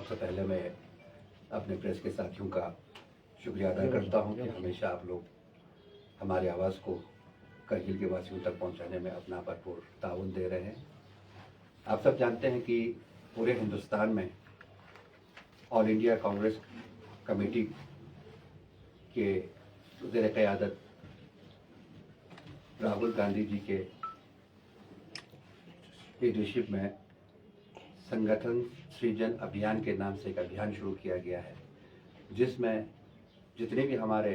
सबसे पहले मैं अपने प्रेस के साथियों का शुक्रिया अदा करता हूं कि हमेशा आप लोग हमारी आवाज़ को करगिल के वासियों तक पहुंचाने में अपना भरपूर ताउन दे रहे हैं। आप सब जानते हैं कि पूरे हिंदुस्तान में ऑल इंडिया कांग्रेस कमेटी के ज़ेर क़यादत राहुल गांधी जी के लीडरशिप में संगठन सृजन अभियान के नाम से एक अभियान शुरू किया गया है, जिसमें जितने भी हमारे,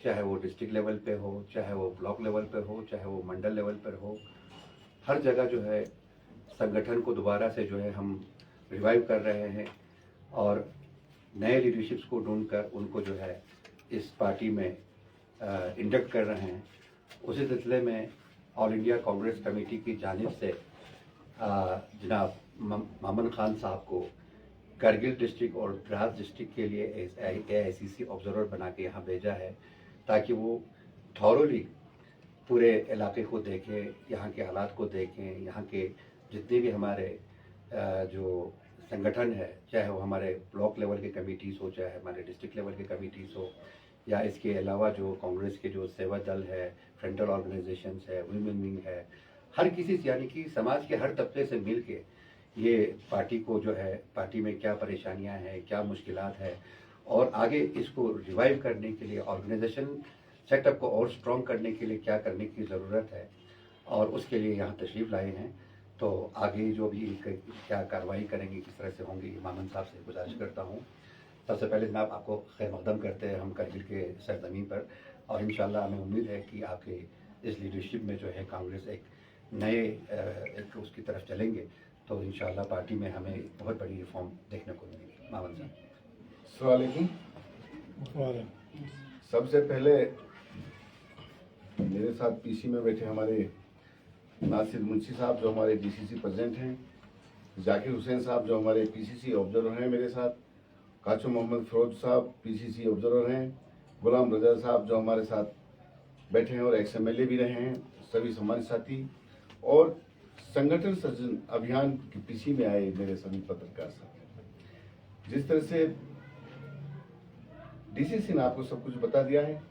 चाहे वो डिस्ट्रिक्ट लेवल पे हो, चाहे वो ब्लॉक लेवल पे हो, चाहे वो मंडल लेवल पर हो, हर जगह जो है संगठन को दोबारा से जो है हम रिवाइव कर रहे हैं और नए लीडरशिप्स को ढूंढकर उनको जो है इस पार्टी में इंडक्ट कर रहे हैं। उसी सिलसिले में ऑल इंडिया कांग्रेस कमेटी की जानिब से जनाब मामन खान साहब को करगिल डिस्ट्रिक्ट और द्रास डिस्ट्रिक्ट के लिए AICC ऑब्जर्वर बना के यहाँ भेजा है, ताकि वो थॉरोली पूरे इलाके को देखें, यहाँ के हालात को देखें, यहाँ के जितने भी हमारे जो संगठन है, चाहे वो हमारे ब्लॉक लेवल के कमिटीज़ हो, चाहे हमारे डिस्ट्रिक्ट लेवल के कमिटीज़ हो, या इसके अलावा जो कांग्रेस के जो सेवा दल है, फ्रंटल ऑर्गेनाइजेशंस है, वुमेन विंग है, हर किसी से, यानी कि समाज के हर तबके से मिल के ये पार्टी को जो है, पार्टी में क्या परेशानियां हैं, क्या मुश्किलात है, और आगे इसको रिवाइव करने के लिए, ऑर्गेनाइजेशन सेटअप को और स्ट्रॉन्ग करने के लिए क्या करने की ज़रूरत है, और उसके लिए यहाँ तशरीफ़ लाए हैं। तो आगे जो भी क्या कार्रवाई करेंगे, किस तरह से होंगी, मामन साहब से गुजारिश करता हूँ। सबसे पहले जनाब आपको खैर मकदम करते हैं हम करगिल के सरजमीन पर, और इंशाल्लाह हमें उम्मीद है कि आपके इस लीडरशिप में जो है कांग्रेस एक नए एक उसकी तरफ चलेंगे, तो इंशाल्लाह पार्टी में हमें बहुत बड़ी रिफॉर्म देखने को मिलेगी। मामन साहब। अस्सलाम वालेकुम। सबसे पहले मेरे साथ पीसी में बैठे हमारे नासिर मुंशी साहब जो हमारे DCC प्रेसिडेंट हैं, जाकिर हुसैन साहब जो हमारे PCC ऑब्जर्वर हैं मेरे साथ, काचू मोहम्मद फरोज साहब PCC ऑब्जर्वर हैं, गुलाम रजा साहब जो हमारे साथ बैठे हैं और XMLA भी रहे हैं, सभी सम्मानित साथी, और संगठन सृजन अभियान के पीछे में आए मेरे सभी पत्रकार साथी। जिस तरह से DCC ने आपको सब कुछ बता दिया है,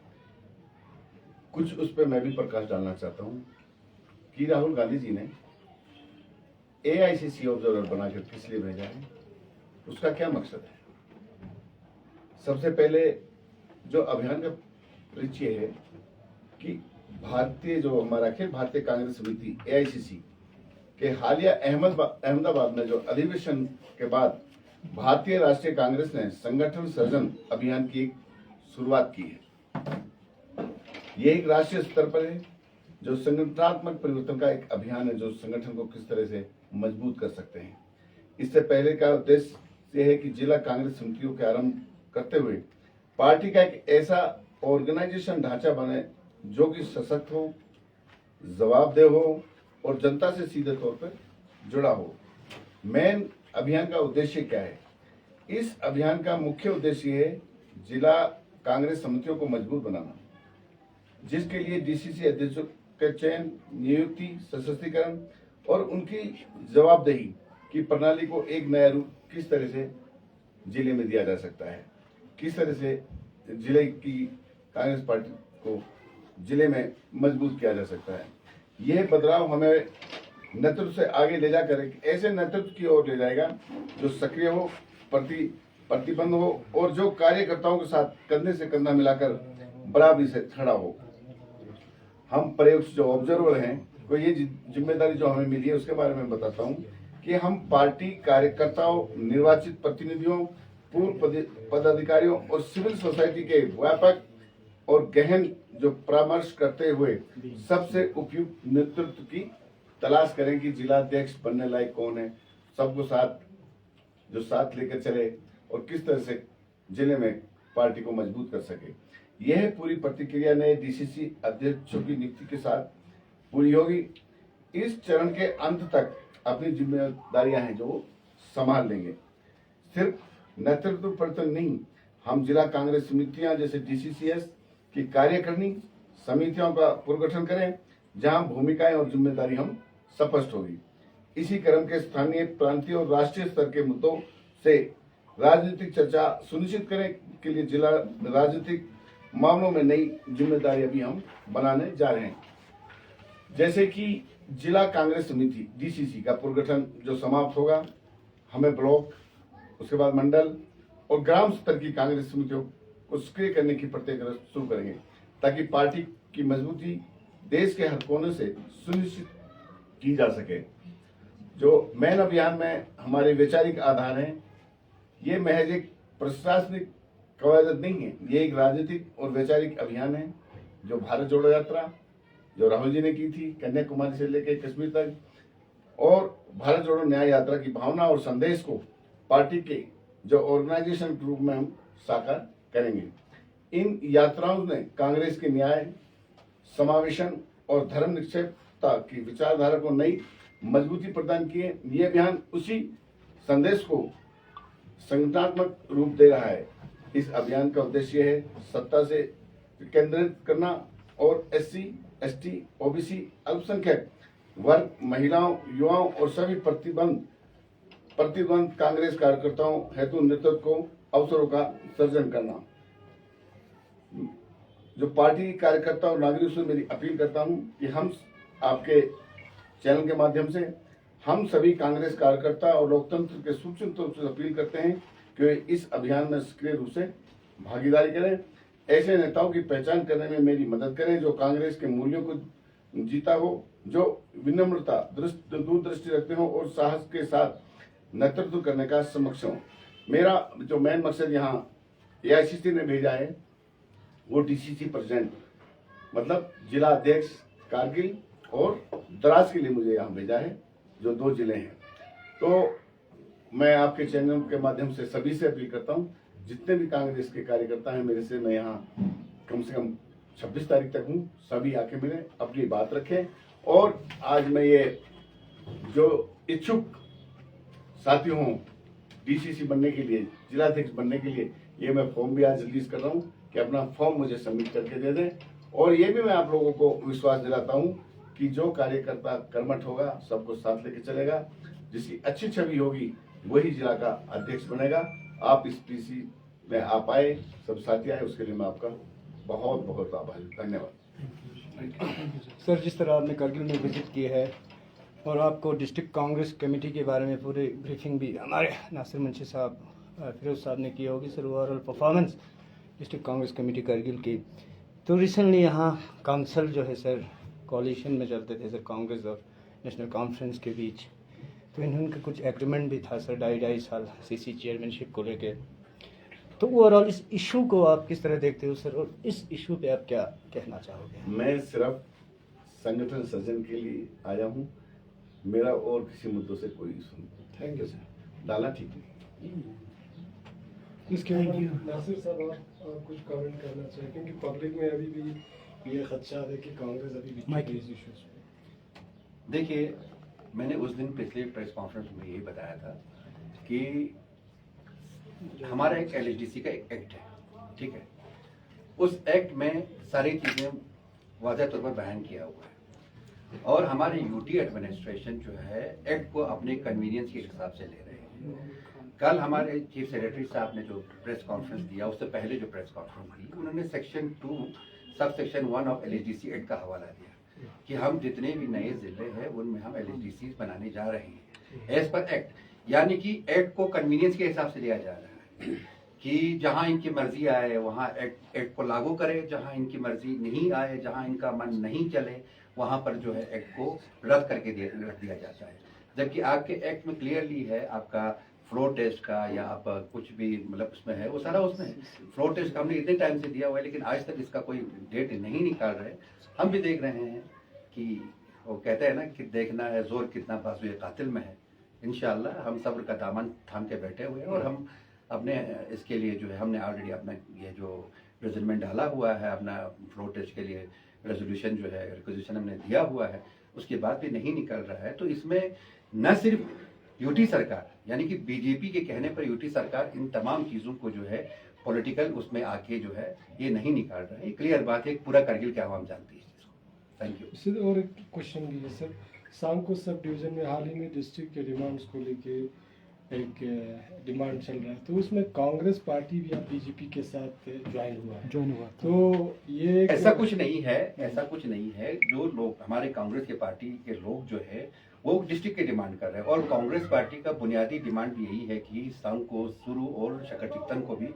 कुछ उस पर मैं भी प्रकाश डालना चाहता हूं कि राहुल गांधी जी ने AICC ऑब्जर्वर बनाकर किस लिए भेजा है, उसका क्या मकसद है। सबसे पहले जो अभियान का परिचय है कि भारतीय जो हमारा अखिल भारतीय कांग्रेस समिति AICC के हालिया अहमदाबाद में जो अधिवेशन के बाद भारतीय राष्ट्रीय कांग्रेस ने संगठन सृजन अभियान की एक शुरुआत की है। ये एक राष्ट्रीय स्तर पर है जो संगठनात्मक परिवर्तन का एक अभियान है, जो संगठन को किस तरह से मजबूत कर सकते हैं। इससे पहले का उद्देश्य यह है कि जिला कांग्रेस समितियों के आरंभ करते हुए पार्टी का एक ऐसा ऑर्गेनाइजेशन ढांचा बने जो कि सशक्त हो, जवाबदेह हो और जनता से सीधे तौर पर जुड़ा हो। मेन अभियान का उद्देश्य क्या है? इस अभियान का मुख्य उद्देश्य है जिला कांग्रेस समितियों को मजबूत बनाना, जिसके लिए DCC अध्यक्षों के चयन, नियुक्ति, सशक्तिकरण और उनकी जवाबदेही की प्रणाली को एक नया रूप किस तरह से जिले में दिया जा सकता है, किस तरह से जिले की कांग्रेस पार्टी को जिले में मजबूत किया जा सकता है। यह बदलाव हमें नेतृत्व से आगे ले जाकर एक ऐसे नेतृत्व की ओर ले जाएगा जो सक्रिय हो, प्रतिबद्ध हो और जो कार्यकर्ताओं के साथ कंधे से कंधा मिलाकर बराबरी से खड़ा हो। हम प्रयोक्ष जो ऑब्जर्वर हैं को ये जिम्मेदारी जो हमें मिली है उसके बारे में बताता हूँ कि हम पार्टी कार्यकर्ताओं, निर्वाचित प्रतिनिधियों, पूर्व पदाधिकारियों और सिविल सोसाइटी के व्यापक और गहन जो परामर्श करते हुए सबसे उपयुक्त नेतृत्व की तलाश करें कि जिलाध्यक्ष बनने लायक कौन है, सबको साथ लेकर चले और किस तरह से जिले में पार्टी को मजबूत कर सके। यह पूरी प्रतिक्रिया नए DCC अध्यक्षों की नियुक्ति के साथ पूरी होगी। इस चरण के अंत तक अपनी जिम्मेदारियां हैं जो संभाल लेंगे। सिर्फ नेतृत्व पर तो नहीं, हम जिला कांग्रेस समितियां जैसे DCCS की कार्यकारिणी समितियों का पुनर्गठन करें, जहां भूमिकाएं और जिम्मेदारी हम स्पष्ट होगी। इसी क्रम के स्थानीय, प्रांतीय और राष्ट्रीय स्तर के मुद्दों से राजनीतिक चर्चा सुनिश्चित करने के लिए जिला राजनीतिक मामलों में नई जिम्मेदारी अभी हम बनाने जा रहे हैं। जैसे कि जिला कांग्रेस समिति डीसीसी का पुनर्गठन जो समाप्त होगा, हमें ब्लॉक, उसके बाद मंडल और ग्राम स्तर की कांग्रेस समितियों को सक्रिय करने की प्रक्रिया शुरू करेंगे, ताकि पार्टी की मजबूती देश के हर कोने से सुनिश्चित की जा सके। जो मैन अभियान में हमारे वैचारिक आधार हैं, ये महज एक प्रशासनिक कवायद नहीं है, ये एक राजनीतिक और वैचारिक अभियान है। जो भारत जोड़ो यात्रा जो राहुल जी ने की थी कन्याकुमारी से लेकर कश्मीर तक, और भारत जोड़ो न्याय यात्रा की भावना और संदेश को पार्टी के जो ऑर्गेनाइजेशन के रूप में हम साकार करेंगे। इन यात्राओं ने कांग्रेस के न्याय, समावेशन और धर्मनिरपेक्षता की विचारधारा को नई मजबूती प्रदान की है। ये अभियान उसी संदेश को संगठनात्मक रूप दे रहा है। इस अभियान का उद्देश्य है सत्ता से केंद्रित करना और एससी, एसटी, ओबीसी, अल्पसंख्यक वर्ग, महिलाओं, युवाओं और सभी प्रतिबंध कांग्रेस कार्यकर्ताओं हेतु नेतृत्व को अवसरों का सृजन करना। जो पार्टी कार्यकर्ता और नागरिकों से मेरी अपील करता हूं कि हम आपके चैनल के माध्यम से हम सभी कांग्रेस कार्यकर्ता और लोकतंत्र के सूक्ष्म तौर से अपील करते हैं कि वे इस अभियान में सक्रिय रूप से भागीदारी करें। ऐसे नेताओं की पहचान करने में मेरी मदद करें जो कांग्रेस के मूल्यों को जीता हो, जो विनम्रता, दूरदृष्टि रखते हो और साहस के साथ नेतृत्व करने का सक्षम हो। मेरा जो मेन मकसद यहाँ एआईसीसी ने भेजा है वो डीसीसी प्रेसिडेंट मतलब जिला अध्यक्ष कारगिल और द्रास के लिए मुझे यहाँ भेजा है, जो 2 जिले हैं। तो मैं आपके चैनल के माध्यम से सभी से अपील करता हूँ, जितने भी कांग्रेस के कार्यकर्ता हैं मेरे से, मैं यहाँ कम से कम 26 तारीख तक हूँ, सभी आके मिलें, अपनी बात रखें। और आज मैं ये जो इच्छुक साथी हूँ डीसीसी बनने के लिए, जिलाध्यक्ष बनने के लिए, ये मैं फॉर्म भी आज रिलीज कर रहा हूँ कि अपना फॉर्म मुझे सबमिट करके दे दें। और ये भी मैं आप लोगों को विश्वास दिलाता हूँ कि जो कार्यकर्ता कर्मठ होगा, सबको साथ लेके चलेगा, जिसकी अच्छी छवि होगी वही जिला का अध्यक्ष बनेगा। आप इस पीसी में आप आए, सब साथी आए, उसके लिए मैं आपका बहुत बहुत आभारी। धन्यवाद। सर, जिस तरह आपने करगिल में विजिट की है और आपको डिस्ट्रिक्ट कांग्रेस कमेटी के बारे में पूरी ब्रीफिंग भी हमारे नासिर मुंशी साहब, फिरोज साहब ने की होगी sir, overall performance district Congress committee Kargil की। तो रिसेंटली यहाँ काउंसिल जो है सर कोalition में चलते थे सर, कांग्रेस और नेशनल कॉन्फ्रेंस के बीच, तो इनका कुछ एग्रीमेंट भी था सर 2.5 साल सीसी चेयरमैनशिप को लेके। तो ओवरऑल इस इशू को आप किस तरह देखते हो सर, और इस इशू पे आप क्या कहना चाहोगे? मैं सिर्फ संगठन सृजन के लिए आया हूँ, मेरा और किसी मुद्दों से कोई इशू नहीं। Thank you sir. डाला ठीक नहीं। इसके ऊपर नासिर साहब आप कुछ कमेंट करना चाहिए, क्योंकि पब्लिक में अभी भी ये खदशा है कि कांग्रेस अभी भी इस इश्यूज पे। देखिए, मैंने उस दिन पिछले प्रेस कॉन्फ्रेंस में ये बताया था कि हमारा एक एलएचडीसी का एक एक्ट है, ठीक है। उस एक्ट में सारी चीजें वाज़ह तौर पर बयान किया हुआ है और हमारे यूटी एडमिनिस्ट्रेशन जो है एक्ट को अपने कन्वीनियंस के हिसाब से ले रहे हैं। कल हमारे चीफ सेक्रेटरी साहब ने जो प्रेस कॉन्फ्रेंस दिया, उससे पहले जो प्रेस कॉन्फ्रेंस दी, उन्होंने section 2 sub section 1 of एलएचडीसी act का हवाला दिया कि हम जितने भी नए जिले हैं उनमें हम एलएचडीसी बनाने जा रहे हैं एज पर एक्ट। यानी कि एक्ट को कन्वीनियंस के हिसाब से लिया जा रहा है कि जहां इनकी मर्जी आए वहां एक्ट को लागू करे, जहां इनकी मर्जी नहीं आए, जहां इनका मन नहीं चले, वहां पर जो है एक्ट को रद्द करके रख दिया जाता है। जबकि आपके एक्ट में क्लियरली है आपका फ्लोर टेस्ट का या आप कुछ भी मतलब उसमें है, वो सारा उसमें है। फ्लोर टेस्ट का हमने इतने टाइम से दिया हुआ है, लेकिन आज तक इसका कोई डेट नहीं निकाल रहे। हम भी देख रहे हैं कि वो कहते हैं ना कि देखना है जोर कितना बाजुए कातिल में है। इंशाअल्लाह हम सब्र का दामन थाम के बैठे हुए हैं और हम अपने इसके लिए जो है हमने ऑलरेडी अपना ये जो रेजोल्यूशन डाला हुआ है, अपना फ्लोर टेस्ट के लिए रेजोल्यूशन जो है रिक्वेजिशन हमने दिया हुआ है, उसके बाद भी नहीं निकल रहा है। तो इसमें न सिर्फ यूटी सरकार यानी कि बीजेपी के कहने पर यूटी सरकार इन तमाम चीज़ों को जो है पॉलिटिकल उसमें आके जो है ये नहीं निकाल रहा है। ये क्लियर बात है, पूरा करगिल के आवाम जानती है इसको। थैंक यू सर, और एक क्वेश्चन भी है सर, सांको सब डिवीजन में हाल ही में डिस्ट्रिक्ट के डिमांड्स को लेके एक डिमांड चल रहा है, तो उसमें कांग्रेस पार्टी भी अब बीजेपी के साथ ज्वाइन हुआ है। तो ये ऐसा कुछ नहीं है, ऐसा कुछ नहीं है। जो लोग हमारे कांग्रेस के पार्टी के लोग जो है वो डिस्ट्रिक्ट की डिमांड कर रहे हैं, और कांग्रेस पार्टी का बुनियादी डिमांड भी यही है कि संघ को, सुरु और शकरचित्तन को भी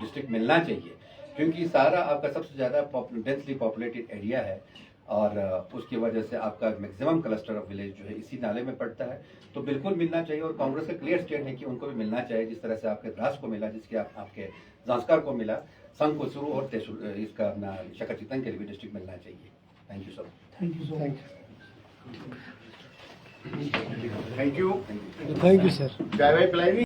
डिस्ट्रिक्ट मिलना चाहिए, क्योंकि सारा आपका सबसे ज़्यादा डेंसली पॉपुलेटेड एरिया है, और उसकी वजह से आपका मैक्सिमम क्लस्टर ऑफ विलेज जो है इसी नाले में पड़ता है। तो बिल्कुल मिलना चाहिए, और कांग्रेस का क्लियर स्टैंड है कि उनको भी मिलना चाहिए, जिस तरह से आपके द्रास को मिला, जिसके आपके जांस्कर को मिला, संघ को, सुरु और इसका अपना शकरचित्तन के लिए भी डिस्ट्रिक्ट मिलना चाहिए। Thank you sir. Thank you. Thank you sir. चाय वाय पिलाएंगी?